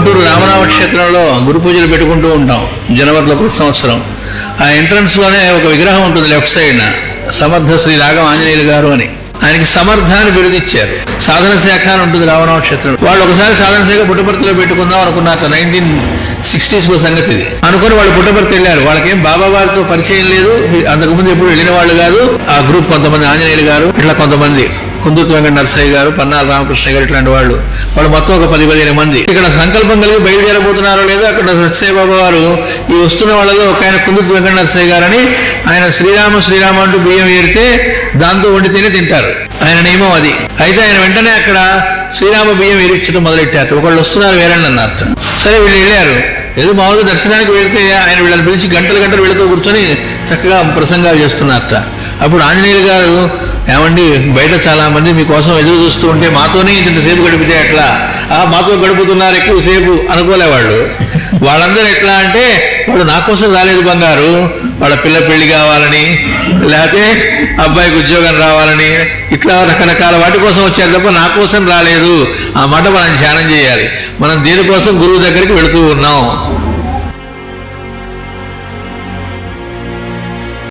గుంటూరు రామనామ క్షేత్రంలో గురు పూజలు పెట్టుకుంటూ ఉంటాం జనవరిలో ప్రతి సంవత్సరం. ఆ ఎంట్రన్స్లోనే ఒక విగ్రహం ఉంటుంది లెఫ్ట్ సైడ్న, సమర్థ శ్రీ రాఘవ ఆంజనేయులు గారు అని. ఆయనకి సమర్థ అని బిరుదిచ్చారు. సాధన శాఖ అని ఉంటుంది రామనామ క్షేత్రం. వాళ్ళు ఒకసారి సాధన శాఖ పుట్టపర్తిలో పెట్టుకుందాం అనుకున్నారు. 1960s సంగతి ఇది. అనుకుని వాళ్ళు పుట్టపర్తి వెళ్ళారు. వాళ్ళకేం బాబా వారితో పరిచయం లేదు, అంతకుముందు ఎప్పుడు వెళ్ళిన వాళ్ళు కాదు. ఆ గ్రూప్ కొంతమంది ఆంజనేయులు గారు, ఇట్లా కొంతమంది కుందుర్తి వెంకట నరసయ్య గారు, పన్నాల రామకృష్ణ గారు, ఇట్లాంటి వాళ్ళు మొత్తం ఒక 10-15 మంది ఇక్కడ సంకల్పం కలిగి బయలుదేరబోతున్నారో లేదో అక్కడ సత్యసాయిబాబా వారు ఈ వస్తున్న వాళ్ళలో ఒక ఆయన కుందుర్తి వెంకట నరసయ్య గారని, ఆయన శ్రీరామ అంటూ బియ్యం ఏరితే దాంతో వండితేనే తింటారు, ఆయన నియమం అది. అయితే ఆయన వెంటనే అక్కడ శ్రీరామ బియ్యం ఏరించడం మొదలెట్టారు. ఒకళ్ళు వస్తున్నారు వేరండి అన్నారు. సరే వీళ్ళు వెళ్ళారు. ఏదో మామూలుగా దర్శనానికి వెళ్తే ఆయన వీళ్ళని పిలిచి గంటలు వెళుతూ కూర్చొని చక్కగా ప్రసంగాలు చేస్తున్నారట. అప్పుడు ఆంజనేయులు గారు, ఏమండి బయట చాలా మంది మీకోసం ఎదురు చూస్తూ ఉంటే మాతోనే ఇంతసేపు గడిపితే ఎట్లా, మాతో గడుపుతున్నారు ఎక్కువసేపు అనుకోలేవాళ్ళు. వాళ్ళందరూ ఎట్లా అంటే, వాళ్ళు నా కోసం రాలేదు బంగారు, వాళ్ళ పిల్ల పెళ్లి కావాలని, లేకపోతే అబ్బాయికి ఉద్యోగం రావాలని, ఇట్లా రకరకాల వాటి కోసం వచ్చారు తప్ప నా కోసం రాలేదు. ఆ మాట మనం ధ్యానం చేయాలి. మనం దేనికోసం గురువు దగ్గరికి వెళుతూ ఉన్నాం.